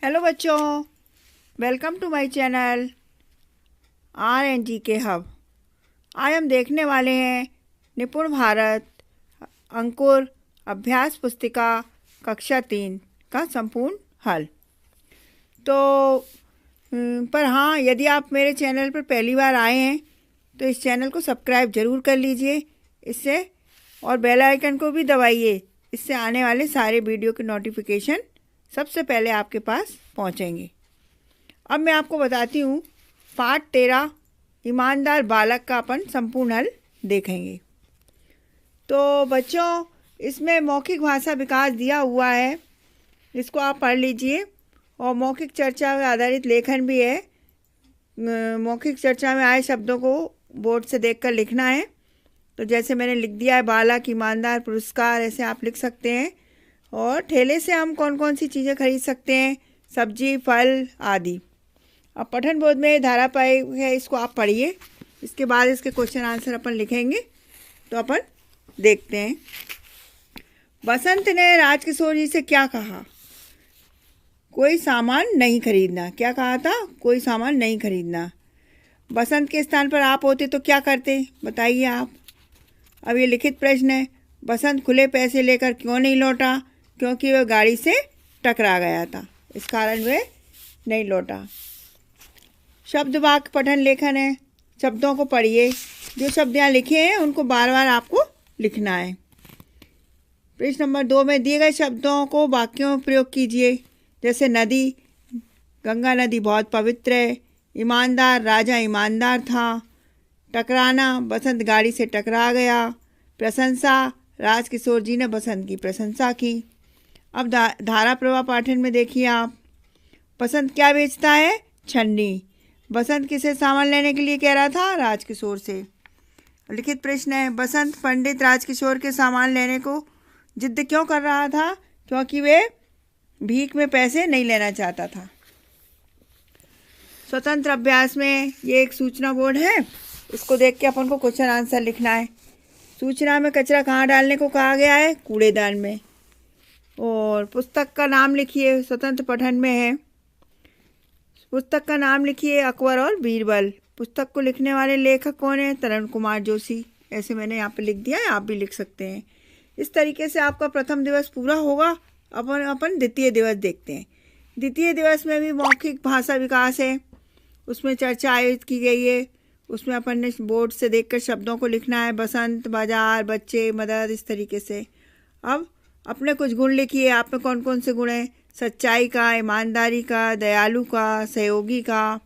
Hello बच्चों, welcome to my channel RNG के hub. आज हम देखने वाले हैं निपुण भारत अंकुर अभ्यास पुस्तिका कक्षा 3 का संपूर्ण हल। तो पर हाँ, यदि आप मेरे चैनल पर पहली बार आए हैं तो इस चैनल को सब्सक्राइब ज़रूर कर लीजिए इससे, और बेल आइकन को भी दबाइए। इससे आने वाले सारे वीडियो के नोटिफिकेशन सबसे पहले आपके पास पहुंचेंगे। अब मैं आपको बताती हूँ पाठ 13 ईमानदार बालक का अपन संपूर्ण हल देखेंगे। तो बच्चों, इसमें मौखिक भाषा विकास दिया हुआ है, इसको आप पढ़ लीजिए। और मौखिक चर्चा पर आधारित लेखन भी है। मौखिक चर्चा में आए शब्दों को बोर्ड से देखकर लिखना है। तो जैसे मैंने लिख दिया है बालक, ईमानदार, पुरस्कार, ऐसे आप लिख सकते हैं। और ठेले से हम कौन कौन सी चीज़ें खरीद सकते हैं, सब्जी, फल आदि। अब पठन बोध में धारावाहिक है, इसको आप पढ़िए। इसके बाद इसके क्वेश्चन आंसर अपन लिखेंगे। तो अपन देखते हैं। बसंत ने राजकिशोर जी से क्या कहा? कोई सामान नहीं खरीदना। क्या कहा था? कोई सामान नहीं खरीदना। बसंत के स्थान पर आप होते तो क्या करते, बताइए आप। अब ये लिखित प्रश्न है। बसंत खुले पैसे लेकर क्यों नहीं लौटा? क्योंकि वह गाड़ी से टकरा गया था, इस कारण वह नहीं लौटा। शब्द वाक्य पठन लेखन है। शब्दों को पढ़िए। जो शब्द यहाँ लिखे हैं उनको बार बार आपको लिखना है। प्रश्न नंबर 2 में दिए गए शब्दों को वाक्यों में प्रयोग कीजिए। जैसे नदी, गंगा नदी बहुत पवित्र है। ईमानदार, राजा ईमानदार था। टकराना, बसंत गाड़ी से टकरा गया। प्रशंसा, राजकिशोर जी ने बसंत की प्रशंसा की। अब धारा प्रवाह पाठन में देखिए आप। बसंत क्या बेचता है? छन्नी। बसंत किसे सामान लेने के लिए कह रहा था? राजकिशोर से। लिखित प्रश्न है। बसंत पंडित राजकिशोर के सामान लेने को जिद क्यों कर रहा था? क्योंकि वे भीख में पैसे नहीं लेना चाहता था। स्वतंत्र अभ्यास में ये एक सूचना बोर्ड है, इसको देख के अपन को क्वेश्चन आंसर लिखना है। सूचना में कचरा कहाँ डालने को कहा गया है? कूड़ेदान में। और पुस्तक का नाम लिखिए, स्वतंत्र पठन में है। पुस्तक का नाम लिखिए अकबर और बीरबल। पुस्तक को लिखने वाले लेखक कौन है? तरुण कुमार जोशी। ऐसे मैंने यहाँ पे लिख दिया है, आप भी लिख सकते हैं। इस तरीके से आपका प्रथम दिवस पूरा होगा। अपन द्वितीय दिवस देखते हैं। द्वितीय दिवस में भी मौखिक भाषा विकास है, उसमें चर्चा आयोजित की गई है। उसमें अपन ने बोर्ड से देखकर शब्दों को लिखना है। बसंत, बाजार, बच्चे, मदद, इस तरीके से। अब अपने कुछ गुण लिखिए। आप में कौन कौन से गुण हैं? सच्चाई का, ईमानदारी का, दयालु का, सहयोगी का।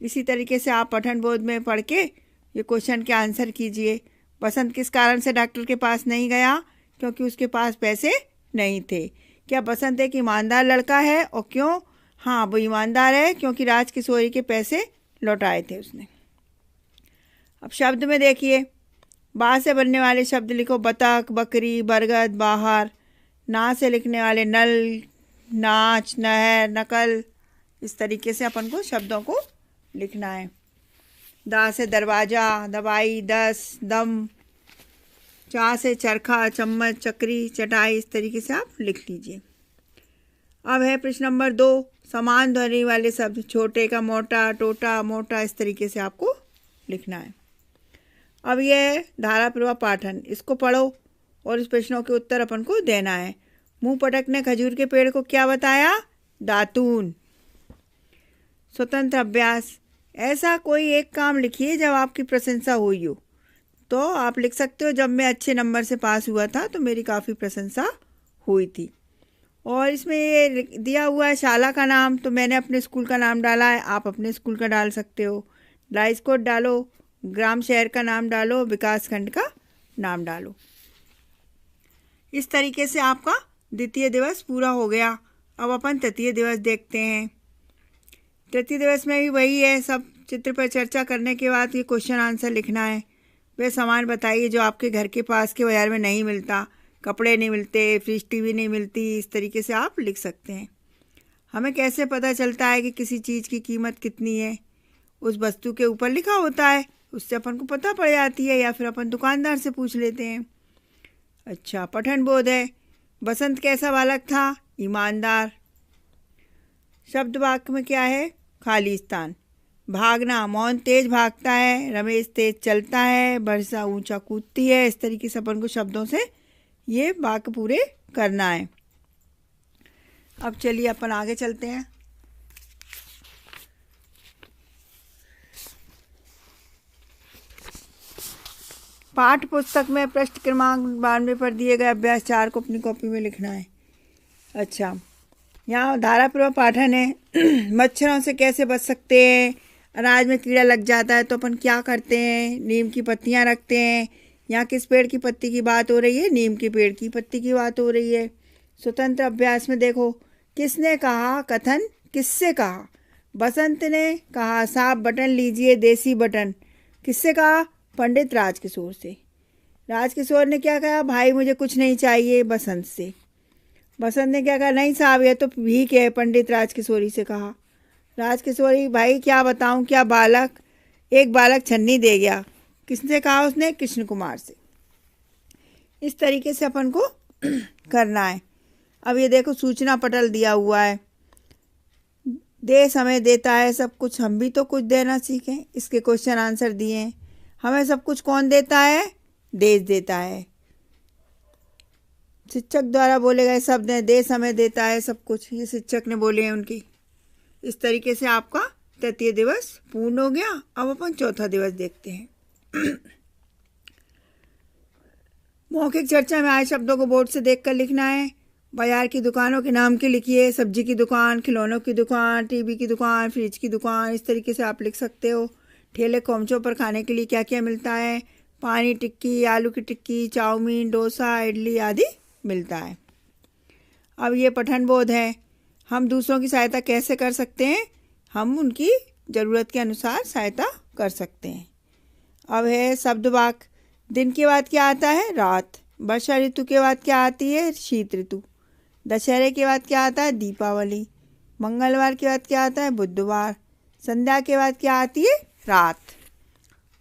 इसी तरीके से आप पठन बोध में पढ़ के ये क्वेश्चन के आंसर कीजिए। बसंत किस कारण से डॉक्टर के पास नहीं गया? क्योंकि उसके पास पैसे नहीं थे। क्या बसंत एक ईमानदार लड़का है और क्यों? हाँ, वो ईमानदार है क्योंकि राजकिशोरी के पैसे लौटाए थे उसने। अब शब्द में देखिए। बा से बनने वाले शब्द लिखो। बतख, बकरी, बरगद, बाहर। ना से लिखने वाले नल, नाच, नहर, नकल। इस तरीके से अपन को शब्दों को लिखना है। दा से दरवाजा, दवाई, दस, दम। चा से चरखा, चम्मच, चक्री, चटाई। इस तरीके से आप लिख लीजिए। अब है प्रश्न नंबर 2, समान ध्वनि वाले शब्द। छोटे का मोटा, टोटा, मोटा, इस तरीके से आपको लिखना है। अब यह धारा प्रवाह पाठन, इसको पढ़ो और इस प्रश्नों के उत्तर अपन को देना है। मुंह पटक ने खजूर के पेड़ को क्या बताया? दातून। स्वतंत्र अभ्यास। ऐसा कोई एक काम लिखिए जब आपकी प्रशंसा हुई हो। तो आप लिख सकते हो, जब मैं अच्छे नंबर से पास हुआ था तो मेरी काफ़ी प्रशंसा हुई थी। और इसमें ये दिया हुआ है शाला का नाम, तो मैंने अपने स्कूल का नाम डाला है, आप अपने स्कूल का डाल सकते हो। डाइस कोड डालो, ग्राम शहर का नाम डालो, विकास खंड का नाम डालो। इस तरीके से आपका द्वितीय दिवस पूरा हो गया। अब अपन तृतीय दिवस देखते हैं। तृतीय दिवस में भी वही है, सब चित्र पर चर्चा करने के बाद ये क्वेश्चन आंसर लिखना है। वे सामान बताइए जो आपके घर के पास के बाज़ार में नहीं मिलता। कपड़े नहीं मिलते, फ्रिज, टीवी नहीं मिलती। इस तरीके से आप लिख सकते हैं। हमें कैसे पता चलता है कि किसी चीज़ की कीमत कितनी है? उस वस्तु के ऊपर लिखा होता है, उससे अपन को पता पड़ जाती है, या फिर अपन दुकानदार से पूछ लेते हैं। अच्छा, पठन बोध है। बसंत कैसा बालक था? ईमानदार। शब्द वाक्य में क्या है? खाली स्थान। भागना, मोहन तेज भागता है, रमेश तेज चलता है, वर्षा ऊंचा कूदती है। इस तरीके से अपन को शब्दों से ये वाक्य पूरे करना है। अब चलिए अपन आगे चलते हैं। पाठ पुस्तक में पृष्ठ क्रमांक 92 पर दिए गए अभ्यास 4 को अपनी कॉपी में लिखना है। अच्छा, यहाँ धारापूर्वक पाठन है। मच्छरों से कैसे बच सकते हैं? अनाज में कीड़ा लग जाता है तो अपन क्या करते हैं? नीम की पत्तियाँ रखते हैं। यहाँ किस पेड़ की पत्ती की बात हो रही है? नीम के पेड़ की पत्ती की बात हो रही है। स्वतंत्र अभ्यास में देखो, किसने कहा, कथन किससे कहा? बसंत ने कहा साहब बटन लीजिए, देसी बटन। किससे कहा? पंडित राजकिशोर से। राजकिशोर ने क्या कहा? भाई मुझे कुछ नहीं चाहिए, बसंत से। बसंत ने क्या कहा? नहीं साहब ये तो भीख है, पंडित राजकिशोरी से कहा। राजकिशोरी, भाई क्या बताऊं, क्या बालक, एक बालक छन्नी दे गया। किसने कहा? उसने कृष्ण कुमार से। इस तरीके से अपन को करना है। अब ये देखो सूचना पटल दिया हुआ है। देश हमें देता है सब कुछ, हम भी तो कुछ देना सीखें। इसके क्वेश्चन आंसर दिए हैं। हमें सब कुछ कौन देता है? देश देता है। शिक्षक द्वारा बोले गए शब्द हैं, देश हमें देता है सब कुछ, ये शिक्षक ने बोले हैं उनकी। इस तरीके से आपका तृतीय दिवस पूर्ण हो गया। अब अपन चौथा दिवस देखते हैं। मौखिक चर्चा में आए शब्दों को बोर्ड से देखकर लिखना है। बाजार की दुकानों के नाम के लिखिए। सब्जी की दुकान, खिलौनों की दुकान, टीवी की दुकान, फ्रिज की दुकान। इस तरीके से आप लिख सकते हो। ठेले खोमचों पर खाने के लिए क्या क्या मिलता है? पानी टिक्की, आलू की टिक्की, चाउमीन, डोसा, इडली आदि मिलता है। अब ये पठन बोध है। हम दूसरों की सहायता कैसे कर सकते हैं? हम उनकी ज़रूरत के अनुसार सहायता कर सकते हैं। अब है शब्द वाक्य। दिन के बाद क्या आता है? रात। वर्षा ऋतु के बाद क्या आती है? शीत ऋतु। दशहरे के बाद क्या आता है? दीपावली। मंगलवार के बाद क्या आता है? बुधवार। संध्या के बाद क्या आती है? रात।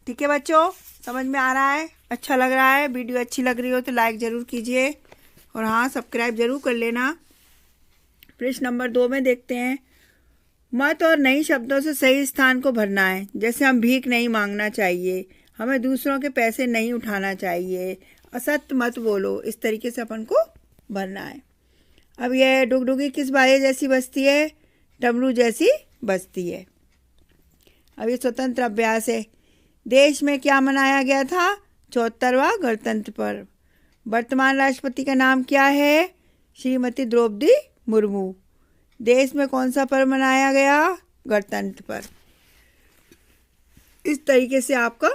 ठीक है बच्चों, समझ में आ रहा है? अच्छा लग रहा है? वीडियो अच्छी लग रही हो तो लाइक ज़रूर कीजिए और हाँ सब्सक्राइब ज़रूर कर लेना। प्रश्न नंबर 2 में देखते हैं। मत और नई शब्दों से सही स्थान को भरना है। जैसे हम भीख नहीं मांगना चाहिए, हमें दूसरों के पैसे नहीं उठाना चाहिए, असत्य मत बोलो। इस तरीके से अपन को भरना है। अब यह डुगडुगी किस बाजे जैसी बजती है? डमरू जैसी बजती है। अब ये स्वतंत्र अभ्यास है। देश में क्या मनाया गया था? 74वां गणतंत्र पर्व। वर्तमान राष्ट्रपति का नाम क्या है? श्रीमती द्रौपदी मुर्मू। देश में कौन सा पर्व मनाया गया? गणतंत्र पर्व। इस तरीके से आपका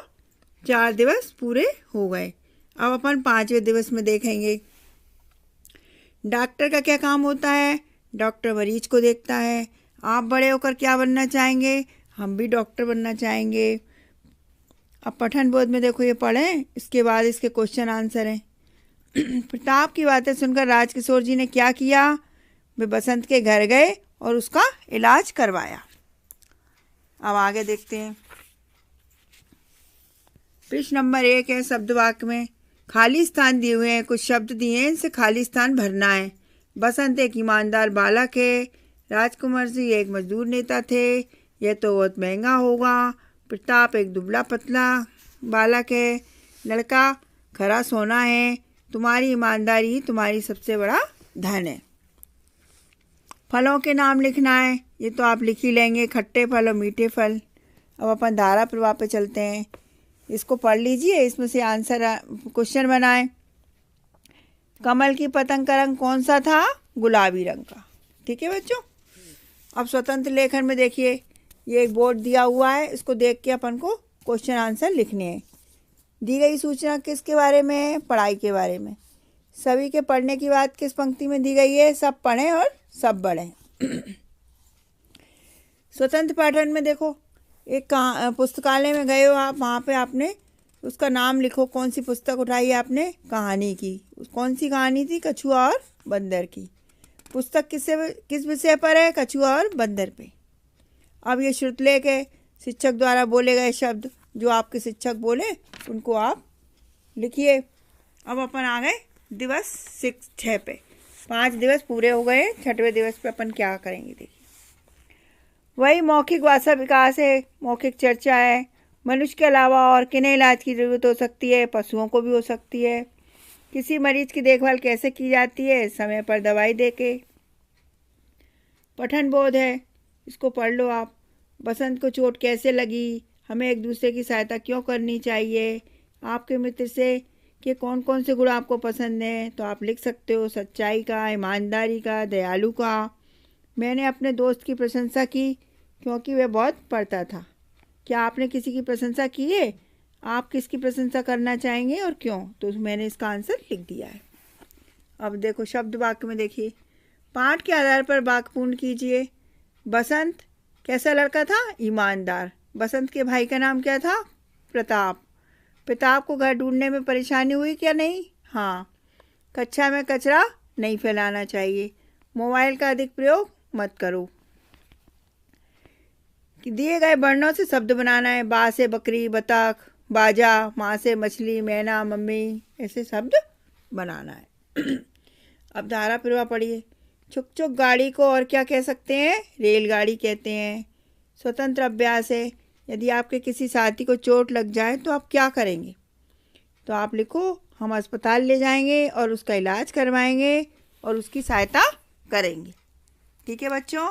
4 दिवस पूरे हो गए। अब अपन 5वें दिवस में देखेंगे। डॉक्टर का क्या काम होता है? डॉक्टर मरीज को देखता है। आप बड़े होकर क्या बनना चाहेंगे? हम भी डॉक्टर बनना चाहेंगे। अब पठन बोध में देखो, ये पढ़ें, इसके बाद इसके क्वेश्चन आंसर हैं। प्रताप की बातें सुनकर राजकिशोर जी ने क्या किया? वे बसंत के घर गए और उसका इलाज करवाया। अब आगे देखते हैं। प्रश्न नंबर 1 है शब्द वाक्य में खाली स्थान दिए हुए हैं। कुछ शब्द दिए हैं, इनसे खाली स्थान भरना है। बसंत एक ईमानदार बालक है। राजकुमार जी एक मजदूर नेता थे। यह तो बहुत महंगा होगा। प्रताप एक दुबला पतला बालक है। लड़का खरा सोना है। तुम्हारी ईमानदारी तुम्हारी सबसे बड़ा धन है। फलों के नाम लिखना है। ये तो आप लिख ही लेंगे, खट्टे फल और मीठे फल। अब अपन धारा प्रवाह पे चलते हैं। इसको पढ़ लीजिए, इसमें से आंसर क्वेश्चन बनाएं। कमल की पतंग का रंग कौन सा था? गुलाबी रंग का। ठीक है बच्चों। अब स्वतंत्र लेखन में देखिए, ये एक बोर्ड दिया हुआ है, इसको देख के अपन को क्वेश्चन आंसर लिखने हैं। दी गई सूचना किसके बारे में है? पढ़ाई के बारे में। सभी के पढ़ने की बात किस पंक्ति में दी गई है? सब पढ़ें और सब बढ़ें। स्वतंत्र पाठन में देखो, एक पुस्तकालय में गए हो आप, वहाँ पे आपने उसका नाम लिखो। कौन सी पुस्तक उठाई आपने? कहानी की। कौन सी कहानी थी? कछुआ और बंदर की। पुस्तक किस विषय पर है? कछुआ और बंदर पे। अब ये श्रुतलेख है। शिक्षक द्वारा बोले गए शब्द, जो आपके शिक्षक बोले उनको आप लिखिए। अब अपन आ गए दिवस 6 पे। 5 दिवस पूरे हो गए। 6वें दिवस पे अपन क्या करेंगे देखिए। वही मौखिक भाषा विकास है, मौखिक चर्चा है। मनुष्य के अलावा और किन्हें इलाज की ज़रूरत हो सकती है? पशुओं को भी हो सकती है। किसी मरीज की देखभाल कैसे की जाती है? समय पर दवाई देके। पठन बोध है, इसको पढ़ लो आप। बसंत को चोट कैसे लगी? हमें एक दूसरे की सहायता क्यों करनी चाहिए? आपके मित्र से कि कौन कौन से गुण आपको पसंद हैं, तो आप लिख सकते हो सच्चाई का, ईमानदारी का, दयालु का। मैंने अपने दोस्त की प्रशंसा की क्योंकि वह बहुत पढ़ता था। क्या आपने किसी की प्रशंसा की है? आप किसकी प्रशंसा करना चाहेंगे और क्यों? तो मैंने इसका आंसर लिख दिया है। अब देखो शब्द वाक्य में देखिए, पाठ के आधार पर वाक्य पूर्ण कीजिए। बसंत कैसा लड़का था? ईमानदार। बसंत के भाई का नाम क्या था? प्रताप। प्रताप को घर ढूंढने में परेशानी हुई क्या नहीं? हाँ। कक्षा में कचरा नहीं फैलाना चाहिए। मोबाइल का अधिक प्रयोग मत करो। कि दिए गए वर्णों से शब्द बनाना है। बा से बकरी, बतख, बाजा, माँ से मछली, मैना, मम्मी, ऐसे शब्द बनाना है। अब धारा प्रवाह पढ़िए। छुक छुक गाड़ी को और क्या कह सकते हैं? रेलगाड़ी कहते हैं। स्वतंत्र अभ्यास है, यदि आपके किसी साथी को चोट लग जाए तो आप क्या करेंगे? तो आप लिखो, हम अस्पताल ले जाएंगे और उसका इलाज करवाएंगे और उसकी सहायता करेंगे। ठीक है बच्चों,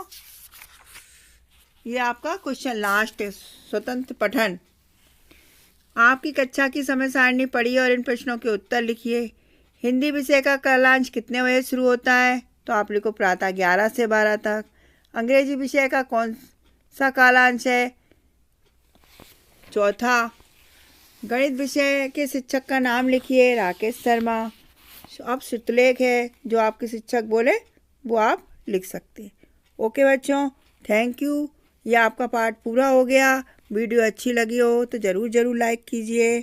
ये आपका क्वेश्चन लास्ट है, स्वतंत्र पठन। आपकी कक्षा की समय सारणी पढ़िए और इन प्रश्नों के उत्तर लिखिए। हिंदी विषय का कालांश कितने बजे शुरू होता है? तो आप लिखो प्रातः 11 से 12 तक। अंग्रेजी विषय का कौन सा कालांश है? चौथा। गणित विषय के शिक्षक का नाम लिखिए, राकेश शर्मा। अब चित्रलेख है, जो आपके शिक्षक बोले वो आप लिख सकते हैं। ओके बच्चों, थैंक यू। ये आपका पाठ पूरा हो गया। वीडियो अच्छी लगी हो तो ज़रूर लाइक कीजिए।